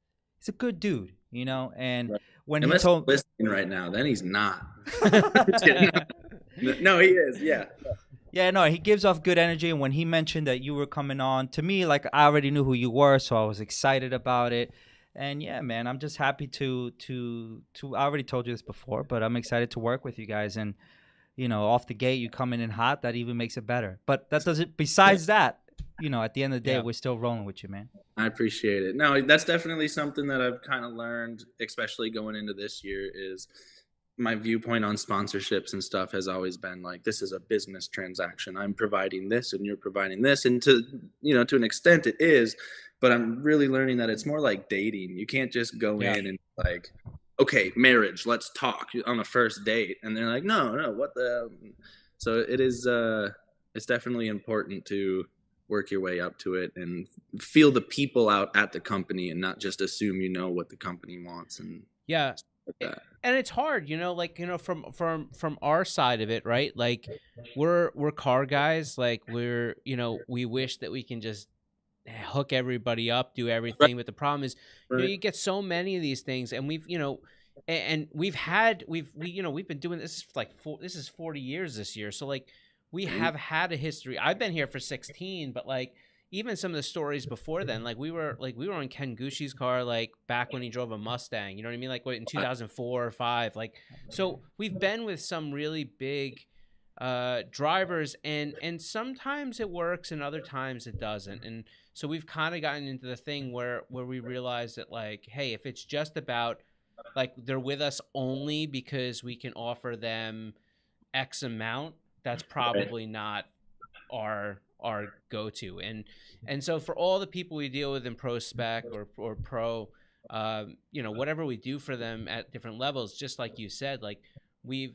Speaker 2: a good dude, and
Speaker 3: right.
Speaker 2: when
Speaker 3: Unless
Speaker 2: he told
Speaker 3: he's listening right now, then he's not. No, he is. Yeah,
Speaker 2: no, he gives off good energy. And when he mentioned that you were coming on, to me, like, I already knew who you were, so I was excited about it. And yeah, man, I'm just happy to I already told you this before, but I'm excited to work with you guys. And off the gate, you coming in hot, that even makes it better. But that doesn't. Besides that, at the end of the day, we're still rolling with you, man.
Speaker 3: I appreciate it. No, that's definitely something that I've kind of learned, especially going into this year, is my viewpoint on sponsorships and stuff has always been like, this is a business transaction. I'm providing this and you're providing this. And to an extent it is, but I'm really learning that it's more like dating. You can't just go in and like, okay, marriage, let's talk on a first date. And they're like, no, what the, so it is, it's definitely important to work your way up to it and feel the people out at the company and not just assume what the company wants. And like
Speaker 1: and it's hard, from our side of it, right? Like we're car guys, like we're, we wish that we can just hook everybody up, do everything.
Speaker 3: Right.
Speaker 1: But the problem is, you get so many of these things, and we've been doing this this is 40 years this year. So like we have had a history. I've been here for 16, but like, even some of the stories before then, like we were on Ken Gushi's car, like back when he drove a Mustang, you know what I mean? Like what, in 2004 or 5, like, so we've been with some really big drivers, and sometimes it works and other times it doesn't. And so we've kind of gotten into the thing where we realize that, like, hey, if it's just about like they're with us only because we can offer them X amount, that's probably not our go-to. And so for all the people we deal with in pro spec or pro, whatever we do for them at different levels, just like you said, like we've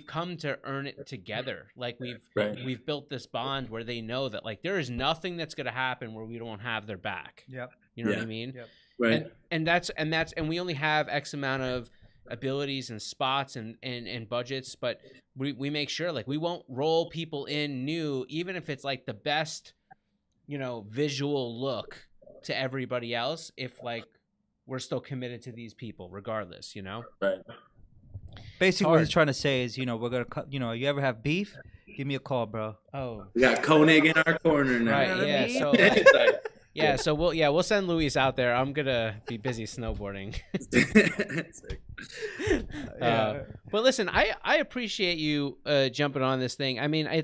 Speaker 1: come to earn it together. Like we've built this bond where they know that like there is nothing that's going to happen where we don't have their back.
Speaker 2: Yep.
Speaker 1: You know what I mean?
Speaker 2: Yep.
Speaker 3: Right.
Speaker 1: And we only have X amount of abilities and spots and budgets, but we make sure like we won't roll people in new, even if it's like the best, visual look to everybody else, if like we're still committed to these people regardless,
Speaker 3: Right.
Speaker 2: Basically what he's trying to say is, we're gonna cut, you ever have beef, give me a call, bro.
Speaker 1: Oh,
Speaker 3: we got Koenig in our corner now.
Speaker 1: Right. Yeah. So so we'll send Luis out there. I'm gonna be busy snowboarding. But listen, I appreciate you jumping on this thing. I mean, I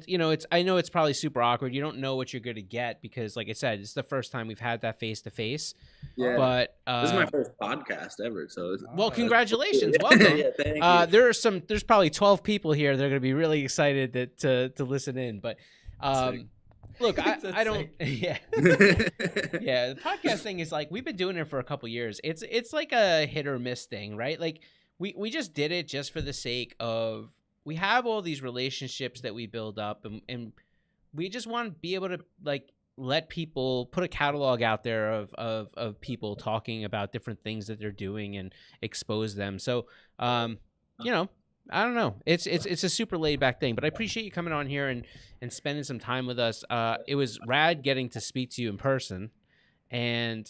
Speaker 1: know it's probably super awkward. You don't know what you're gonna get because, like I said, it's the first time we've had that face to face.
Speaker 3: Yeah.
Speaker 1: But
Speaker 3: this is my first podcast ever. So
Speaker 1: congratulations, welcome.
Speaker 3: Thank you.
Speaker 1: There's probably 12 people here. They're gonna be really excited to listen in. But look, I don't. Yeah, yeah. The podcast thing is like we've been doing it for a couple years. It's like a hit or miss thing, right? Like we just did it just for the sake of we have all these relationships that we build up, and we just want to be able to like let people put a catalog out there of people talking about different things that they're doing and expose them. So I don't know. It's a super laid back thing, but I appreciate you coming on here and spending some time with us. It was rad getting to speak to you in person, and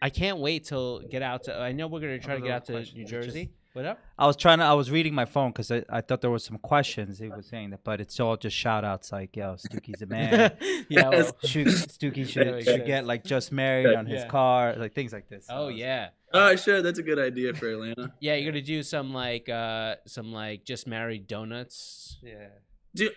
Speaker 1: I can't wait till get out to. I know we're gonna try to get out to New Jersey. What up?
Speaker 2: I was reading my phone because I thought there was some questions he was saying that, but it's all just shout outs like, yo, Stuki's a man.
Speaker 1: Yeah, well,
Speaker 2: Stuki should get like just married on his car, like things like this.
Speaker 1: Oh yeah.
Speaker 3: Oh sure, that's a good idea for Atlanta.
Speaker 1: Yeah, you're gonna do some just married donuts.
Speaker 2: Yeah.
Speaker 3: Dude,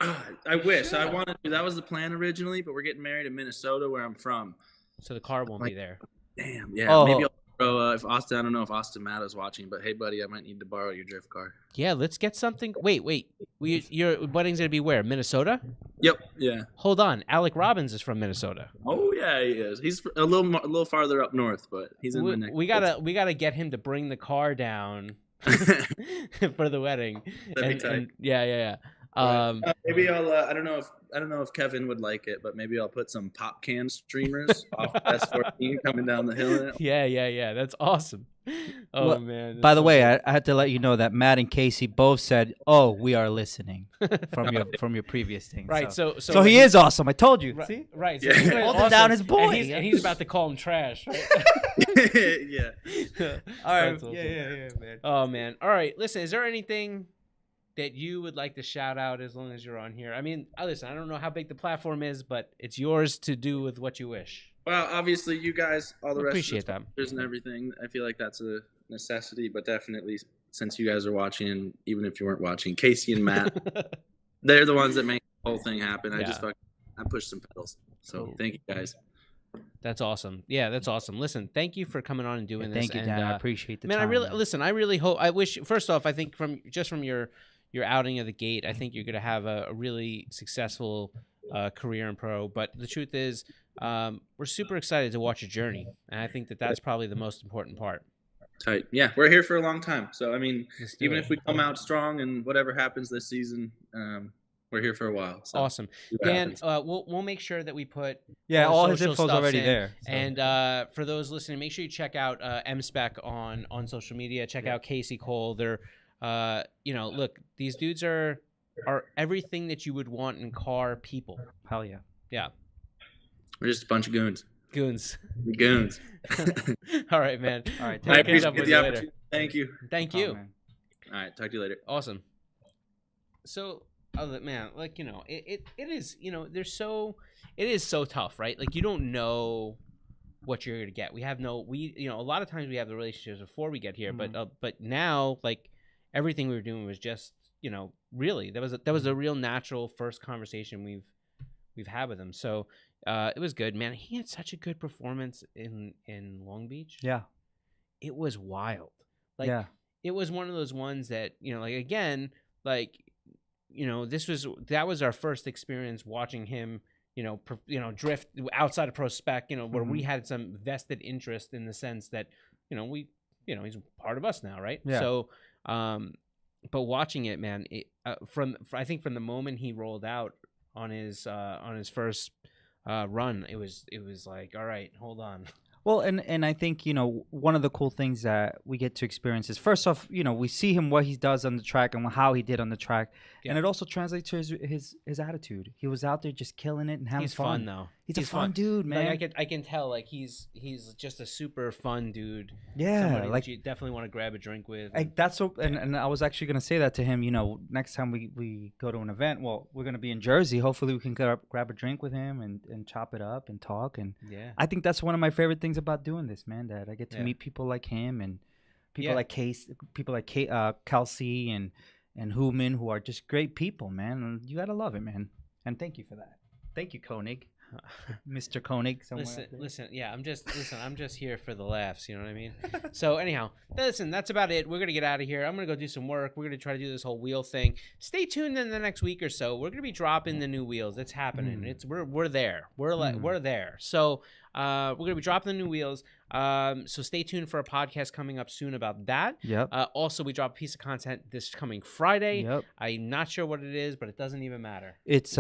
Speaker 3: I wish I wanted to. That was the plan originally, but we're getting married in Minnesota, where I'm from.
Speaker 1: So the car won't be there.
Speaker 3: Damn. Yeah. Maybe I'll throw if Austin. I don't know if Austin Matto's watching, but hey, buddy, I might need to borrow your drift car.
Speaker 1: Yeah, let's get something. Wait. Your wedding's gonna be where? Minnesota?
Speaker 3: Yep. Yeah.
Speaker 1: Hold on. Alec Robbins is from Minnesota.
Speaker 3: Oh yeah, he is. He's a little farther up north, but he's in the next.
Speaker 1: We gotta get him to bring the car down for the wedding.
Speaker 3: That'd be tight.
Speaker 1: Yeah.
Speaker 3: Maybe I'll. I don't know if Kevin would like it, but maybe I'll put some pop can streamers off S14 coming down the hill.
Speaker 1: Yeah. That's awesome. Oh
Speaker 2: Well,
Speaker 1: man.
Speaker 2: By the way, I had to let you know that Matt and Casey both said, "Oh, we are listening," from your previous thing.
Speaker 1: Right. So
Speaker 2: he is awesome. I told you.
Speaker 1: Right.
Speaker 2: See?
Speaker 1: Right. So
Speaker 3: Yeah.
Speaker 1: he's
Speaker 2: Holding
Speaker 1: awesome,
Speaker 2: down his boy.
Speaker 1: and he's about to call him trash. Right?
Speaker 3: Yeah.
Speaker 2: All right.
Speaker 1: That's awesome.
Speaker 2: Yeah, man.
Speaker 1: Oh man. All right. Listen, is there anything that you would like to shout out as long as you're on here? I mean, listen, I don't know how big the platform is, but it's yours to do with what you wish.
Speaker 3: Well, obviously, you guys, all the rest
Speaker 1: Appreciate
Speaker 3: of the
Speaker 1: that.
Speaker 3: sponsors and everything. I feel like that's a necessity, but definitely, since you guys are watching, and even if you weren't watching, Casey and Matt, they're the ones that make the whole thing happen.
Speaker 1: Yeah.
Speaker 3: I pushed some pedals. So thank you guys.
Speaker 1: That's awesome. Yeah, that's awesome. Listen, thank you for coming on and doing this.
Speaker 2: Thank you, Dan. I appreciate the
Speaker 1: man,
Speaker 2: time.
Speaker 1: I really hope. I wish. First off, I think from your outing of the gate, I think you're going to have a really successful career in pro. But the truth is, we're super excited to watch your journey, and I think that's probably the most important part.
Speaker 3: Tight. Yeah, we're here for a long time. So, I mean, even
Speaker 1: it.
Speaker 3: if we come out strong and whatever happens this season, we're here for a while. So
Speaker 1: Awesome. Dan, we'll make sure that we put
Speaker 2: all his
Speaker 1: social
Speaker 2: info's
Speaker 1: stuffs
Speaker 2: already
Speaker 1: in.
Speaker 2: there. So.
Speaker 1: And for those listening, make sure you check out MSPEK on social media. Check out Casey Cole. They're look, these dudes are everything that you would want in car people.
Speaker 2: Hell yeah.
Speaker 1: Yeah.
Speaker 3: We're just a bunch of goons.
Speaker 1: Goons.
Speaker 3: Goons.
Speaker 1: All right, man.
Speaker 2: All right.
Speaker 3: I appreciate the opportunity. Thank you.
Speaker 1: Thank you.
Speaker 3: All right. Talk to you later.
Speaker 1: Awesome. So, man, like, it is, it is so tough, right? Like, you don't know what you're going to get. A lot of times we have the relationships before we get here, but now, like, everything we were doing was just, really, that was a real natural first conversation we've had with him. So, it was good, man. He had such a good performance in Long Beach.
Speaker 2: Yeah.
Speaker 1: It was wild. Like,
Speaker 2: yeah.
Speaker 1: It was one of those ones that, like, again, like, that was our first experience watching him, drift outside of pro spec, where we had some vested interest in the sense that, he's part of us now. Right.
Speaker 2: Yeah.
Speaker 1: So, but watching it, man, I think from the moment he rolled out on his first run, it was like, all right, hold on.
Speaker 2: Well, and I think, one of the cool things that we get to experience is, first off, we see him, what he does on the track and how he did on the track. Yeah. And it also translates to his attitude. He was out there just killing it and having fun.
Speaker 1: He's fun, though.
Speaker 2: He's a fun dude, man.
Speaker 1: Like, I can tell, like, he's just a super fun dude.
Speaker 2: Yeah.
Speaker 1: Somebody
Speaker 2: like,
Speaker 1: that you definitely want to grab a drink with.
Speaker 2: That's what, and I was actually going to say that to him, next time we go to an event, well, we're going to be in Jersey. Hopefully we can grab a drink with him and chop it up and talk. And
Speaker 1: yeah,
Speaker 2: I think that's one of my favorite things about doing this, man, that I get to meet people like him and people like Kelsey and Hooman, who are just great people, man. And you gotta love it, man. And thank you for that. Thank you, Koenig. Mr. Koenig.
Speaker 1: Listen, yeah, I'm just here for the laughs, you know what I mean? So anyhow, listen, that's about it. We're gonna get out of here. I'm gonna go do some work. We're gonna try to do this whole wheel thing. Stay tuned in the next week or so. We're gonna be dropping the new wheels. It's happening. We're there. We're there. So we're gonna be dropping the new wheels. So stay tuned for a podcast coming up soon about that.
Speaker 2: Yep.
Speaker 1: Also, we drop a piece of content this coming Friday.
Speaker 2: Yep.
Speaker 1: I'm not sure what it is, but it doesn't even matter.
Speaker 2: It's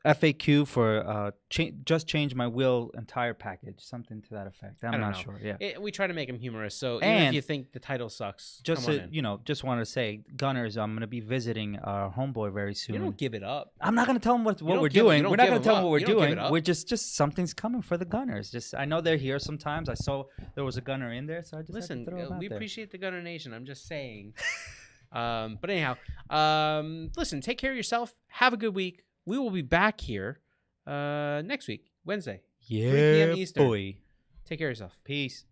Speaker 2: FAQ for just change my wheel and tire package, something to that effect. I'm not sure. Yeah,
Speaker 1: we try to make them humorous. So even if you think the title sucks,
Speaker 2: just just wanted to say, Gunners, I'm gonna be visiting our homeboy very soon.
Speaker 1: You don't give it up.
Speaker 2: I'm not gonna tell them what we're doing. We're not gonna tell them what we're doing. We're just something's coming for the Gunners. Just I know they're here sometimes. I saw there was a Gunner in there, so I just
Speaker 1: listen.
Speaker 2: Had to throw
Speaker 1: We
Speaker 2: there.
Speaker 1: Appreciate the Gunner Nation. I'm just saying. But anyhow, listen. Take care of yourself. Have a good week. We will be back here next week, Wednesday. 3 p.m. Eastern.
Speaker 2: Boy.
Speaker 1: Take care of yourself.
Speaker 2: Peace.